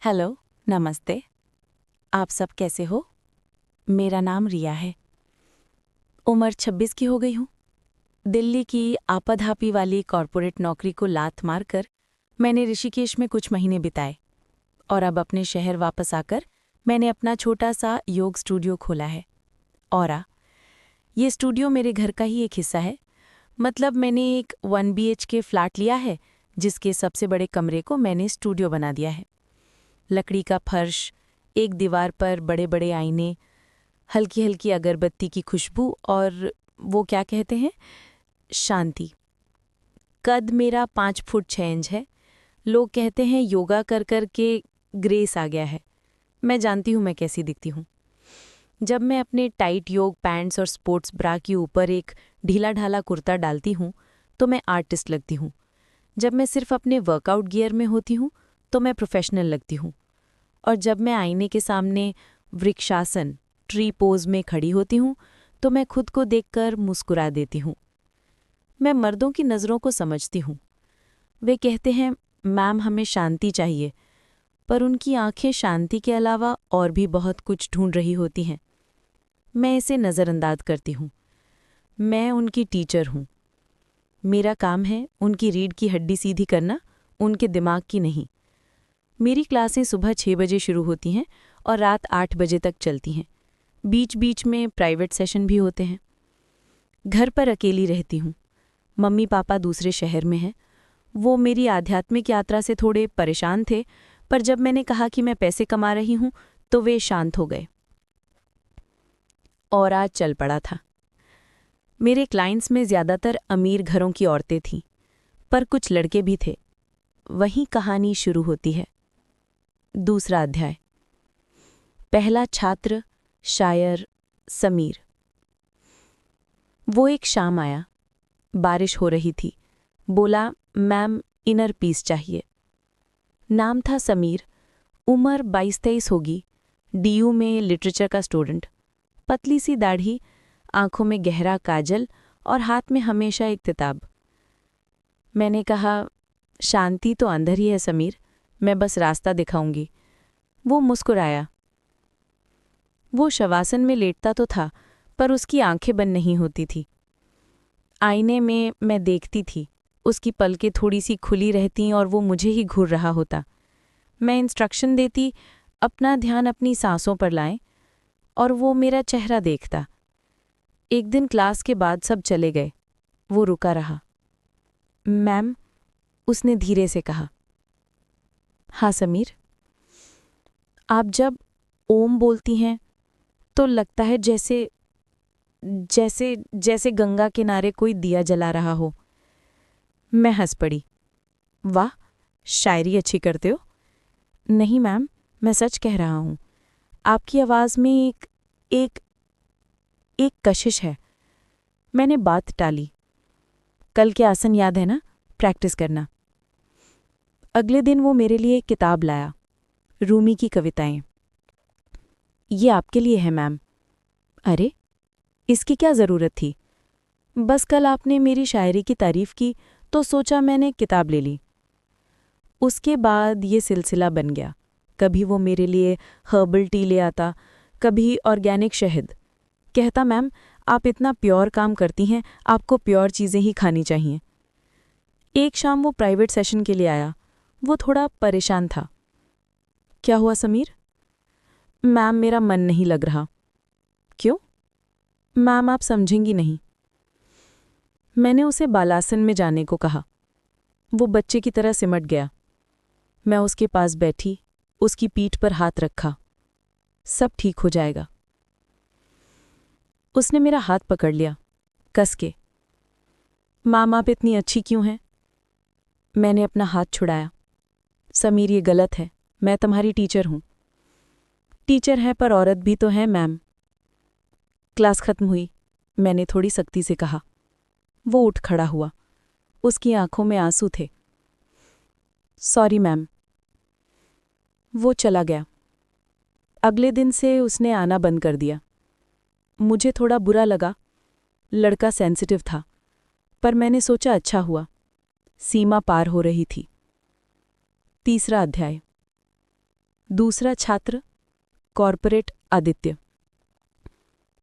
Hello, नमस्ते। आप सब कैसे हो? मेरा नाम रिया है। उम्र 26 की हो गई हूँ। दिल्ली की आपाधापी वाली कॉरपोरेट नौकरी को लात मारकर मैंने ऋषिकेश में कुछ महीने बिताए और अब अपने शहर वापस आकर मैंने अपना छोटा सा योग स्टूडियो खोला है। औरा, ये स्टूडियो मेरे घर का ही एक हिस्सा है। मतलब मैंने एक 1 BHK फ्लैट लिया है जिसके सबसे बड़े कमरे को मैंने स्टूडियो बना दिया है। लकड़ी का फर्श, एक दीवार पर बड़े बड़े आईने, हल्की हल्की अगरबत्ती की खुशबू और वो क्या कहते हैं, शांति। कद मेरा 5 फुट 6 इंच है। लोग कहते हैं योगा कर कर के ग्रेस आ गया है। मैं जानती हूँ मैं कैसी दिखती हूँ। जब मैं अपने टाइट योग पैंट्स और स्पोर्ट्स ब्रा के ऊपर एक ढीला ढाला कुर्ता डालती हूँ तो मैं आर्टिस्ट लगती हूँ। जब मैं सिर्फ अपने वर्कआउट गियर में होती हूँ तो मैं प्रोफेशनल लगती हूँ। और जब मैं आईने के सामने वृक्षासन ट्री पोज में खड़ी होती हूँ तो मैं खुद को देखकर मुस्कुरा देती हूँ। मैं मर्दों की नज़रों को समझती हूँ। वे कहते हैं, मैम हमें शांति चाहिए, पर उनकी आंखें शांति के अलावा और भी बहुत कुछ ढूंढ रही होती हैं। मैं इसे नज़रअंदाज करती हूँ। मैं उनकी टीचर हूँ। मेरा काम है उनकी रीढ़ की हड्डी सीधी करना, उनके दिमाग की नहीं। मेरी क्लासें सुबह 6 बजे शुरू होती हैं और रात 8 बजे तक चलती हैं। बीच बीच में प्राइवेट सेशन भी होते हैं। घर पर अकेली रहती हूँ। मम्मी पापा दूसरे शहर में हैं। वो मेरी आध्यात्मिक यात्रा से थोड़े परेशान थे, पर जब मैंने कहा कि मैं पैसे कमा रही हूँ तो वे शांत हो गए। और आज चल पड़ा था। मेरे क्लाइंट्स में ज़्यादातर अमीर घरों की औरतें थीं, पर कुछ लड़के भी थे। वहीं कहानी शुरू होती है। दूसरा अध्याय। पहला छात्र, शायर समीर। वो एक शाम आया। बारिश हो रही थी। बोला, मैम इनर पीस चाहिए। नाम था समीर। उम्र 22-23 होगी। DU में लिटरेचर का स्टूडेंट। पतली सी दाढ़ी, आंखों में गहरा काजल और हाथ में हमेशा एक किताब। मैंने कहा, शांति तो अंदर ही है समीर, मैं बस रास्ता दिखाऊंगी। वो मुस्कुराया। वो शवासन में लेटता तो था, पर उसकी आंखें बंद नहीं होती थी। आईने में मैं देखती थी, उसकी पलकें थोड़ी सी खुली रहतीं और वो मुझे ही घूर रहा होता। मैं इंस्ट्रक्शन देती, अपना ध्यान अपनी सांसों पर लाएं, और वो मेरा चेहरा देखता। एक दिन क्लास के बाद सब चले गए। वो रुका रहा। मैम, उसने धीरे से कहा। हाँ समीर। आप जब ओम बोलती हैं तो लगता है जैसे जैसे जैसे गंगा किनारे कोई दिया जला रहा हो। मैं हंस पड़ी। वाह, शायरी अच्छी करते हो। नहीं मैम, मैं सच कह रहा हूँ। आपकी आवाज़ में एक एक कशिश है। मैंने बात टाली। कल के आसन याद है ना, प्रैक्टिस करना। अगले दिन वो मेरे लिए एक किताब लाया, रूमी की कविताएं। ये आपके लिए है मैम। अरे, इसकी क्या ज़रूरत थी? बस कल आपने मेरी शायरी की तारीफ़ की तो सोचा मैंने किताब ले ली। उसके बाद ये सिलसिला बन गया। कभी वो मेरे लिए हर्बल टी ले आता, कभी ऑर्गेनिक शहद। कहता, मैम आप इतना प्योर काम करती हैं, आपको प्योर चीज़ें ही खानी चाहिए। एक शाम वो प्राइवेट सेशन के लिए आया। वो थोड़ा परेशान था। क्या हुआ समीर? मैम मेरा मन नहीं लग रहा। क्यों? मैम आप समझेंगी नहीं। मैंने उसे बालासन में जाने को कहा। वो बच्चे की तरह सिमट गया। मैं उसके पास बैठी, उसकी पीठ पर हाथ रखा। सब ठीक हो जाएगा। उसने मेरा हाथ पकड़ लिया, कस के। माम आप इतनी अच्छी क्यों हैं? मैंने अपना हाथ छुड़ाया। समीर ये गलत है, मैं तुम्हारी टीचर हूँ। टीचर है पर औरत भी तो है मैम। क्लास खत्म हुई, मैंने थोड़ी सख्ती से कहा। वो उठ खड़ा हुआ। उसकी आंखों में आंसू थे। Sorry ma'am. वो चला गया। अगले दिन से उसने आना बंद कर दिया। मुझे थोड़ा बुरा लगा। लड़का सेंसिटिव था, पर मैंने सोचा अच्छा हुआ। सीमा पार हो रही थी। तीसरा अध्याय। दूसरा छात्र कॉर्पोरेट आदित्य।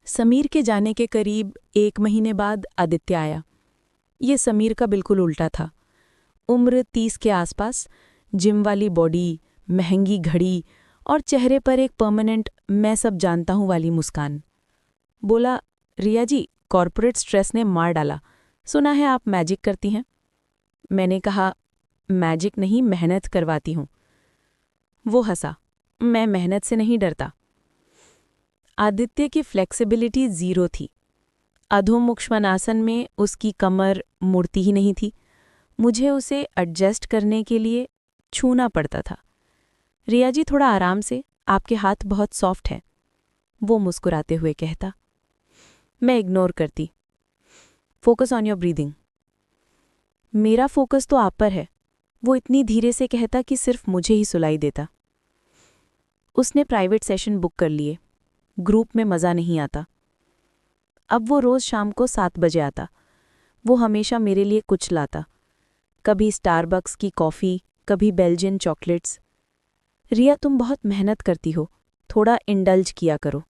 समीर के जाने के करीब 1 महीने बाद आदित्य आया। ये समीर का बिल्कुल उल्टा था। उम्र 30 के आसपास, जिम वाली बॉडी, महंगी घड़ी और चेहरे पर एक परमानेंट मैं सब जानता हूं वाली मुस्कान। बोला, रिया जी, कॉर्पोरेट स्ट्रेस ने मार डाला। सुना है आप मैजिक करती हैं। मैंने कहा, मैजिक नहीं, मेहनत करवाती हूं। वो हंसा, मैं मेहनत से नहीं डरता। आदित्य की फ्लेक्सिबिलिटी 0 थी। अधोमुख श्वानासन में उसकी कमर मुड़ती ही नहीं थी। मुझे उसे एडजस्ट करने के लिए छूना पड़ता था। रिया जी, थोड़ा आराम से, आपके हाथ बहुत सॉफ्ट हैं, वो मुस्कुराते हुए कहता। मैं इग्नोर करती। Focus on your breathing. मेरा फोकस तो आप पर है, वो इतनी धीरे से कहता कि सिर्फ मुझे ही सुनाई देता। उसने प्राइवेट सेशन बुक कर लिए। ग्रुप में मज़ा नहीं आता। अब वो रोज़ शाम को 7 बजे आता। वो हमेशा मेरे लिए कुछ लाता, कभी स्टारबक्स की कॉफ़ी, कभी बेल्जियन चॉकलेट्स। रिया, तुम बहुत मेहनत करती हो, थोड़ा इंडल्ज किया करो।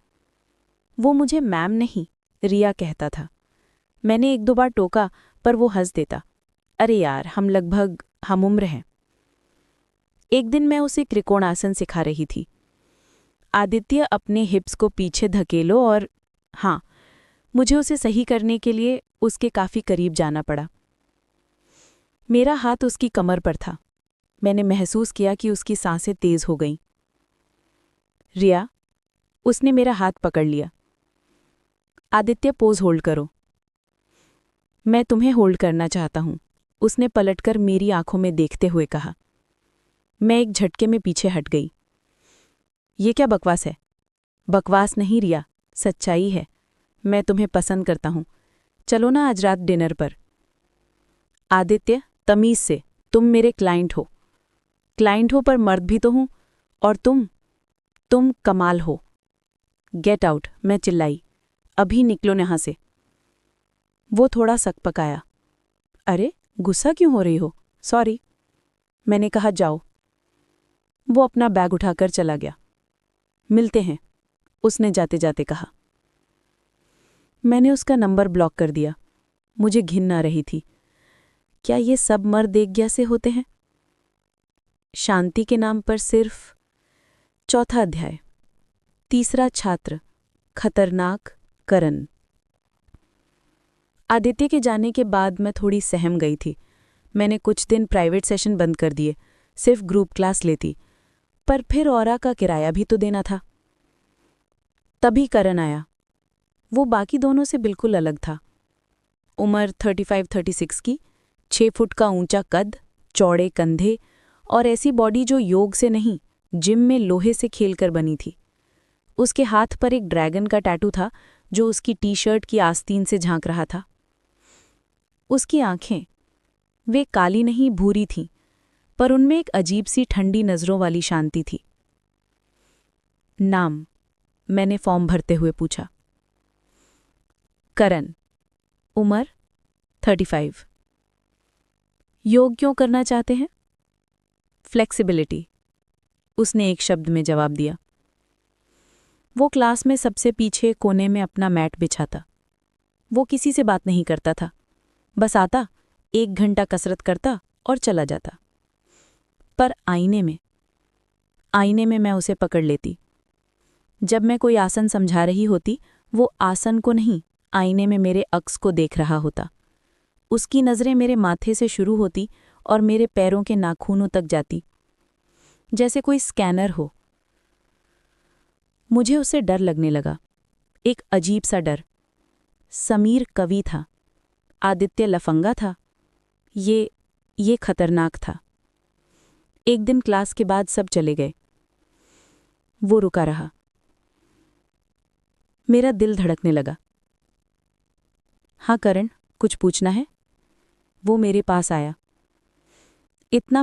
वो मुझे मैम नहीं, रिया कहता था। मैंने 1-2 बार टोका, पर वो हंस देता। अरे यार, हम लगभग हम उम्र हैं। एक दिन मैं उसे त्रिकोणासन सिखा रही थी। आदित्य, अपने हिप्स को पीछे धकेलो, और हाँ, मुझे उसे सही करने के लिए उसके काफ़ी करीब जाना पड़ा। मेरा हाथ उसकी कमर पर था। मैंने महसूस किया कि उसकी सांसें तेज हो गईं। रिया, उसने मेरा हाथ पकड़ लिया। आदित्य, पोज होल्ड करो। मैं तुम्हें होल्ड करना चाहता हूं, उसने पलटकर मेरी आंखों में देखते हुए कहा। मैं एक झटके में पीछे हट गई। ये क्या बकवास है? बकवास नहीं रिया, सच्चाई है। मैं तुम्हें पसंद करता हूं। चलो ना आज रात डिनर पर। आदित्य, तमीज से, तुम मेरे क्लाइंट हो। क्लाइंट हो पर मर्द भी तो हूं, और तुम कमाल हो। गेट आउट, मैं चिल्लाई। अभी निकलो यहाँ से। वो थोड़ा सकपकाया। अरे, गुस्सा क्यों हो रही हो? सॉरी। मैंने कहा, जाओ। वो अपना बैग उठाकर चला गया। मिलते हैं, उसने जाते जाते कहा। मैंने उसका नंबर ब्लॉक कर दिया। मुझे घिन आ रही थी। क्या ये सब मर्द एक जैसे होते हैं? शांति के नाम पर सिर्फ। चौथा अध्याय। तीसरा छात्र, खतरनाक करण। आदित्य के जाने के बाद मैं थोड़ी सहम गई थी। मैंने कुछ दिन प्राइवेट सेशन बंद कर दिए, सिर्फ ग्रुप क्लास लेती, पर फिर औरा का किराया भी तो देना था। तभी करण आया। वो बाकी दोनों से बिल्कुल अलग था। उम्र 35-36 की, 6 फुट का ऊंचा कद, चौड़े कंधे और ऐसी बॉडी जो योग से नहीं, जिम में लोहे से खेलकर बनी थी। उसके हाथ पर एक ड्रैगन का टैटू था जो उसकी टी शर्ट की आस्तीन से झांक रहा था। उसकी आंखें, वे काली नहीं भूरी थीं, पर उनमें एक अजीब सी ठंडी नज़रों वाली शांति थी। नाम, मैंने फॉर्म भरते हुए पूछा। करण। उम्र 35। योग क्यों करना चाहते हैं? फ्लेक्सिबिलिटी, उसने एक शब्द में जवाब दिया। वो क्लास में सबसे पीछे कोने में अपना मैट बिछाता। वो किसी से बात नहीं करता था, बस आता, 1 घंटा कसरत करता और चला जाता। पर आईने में मैं उसे पकड़ लेती। जब मैं कोई आसन समझा रही होती, वो आसन को नहीं, आईने में मेरे अक्स को देख रहा होता। उसकी नज़रें मेरे माथे से शुरू होती और मेरे पैरों के नाखूनों तक जाती, जैसे कोई स्कैनर हो। मुझे उससे डर लगने लगा, एक अजीब सा डर। समीर कवि था, आदित्य लफंगा था, ये खतरनाक था। एक दिन क्लास के बाद सब चले गए। वो रुका रहा। मेरा दिल धड़कने लगा। हाँ करण, कुछ पूछना है? वो मेरे पास आया। इतना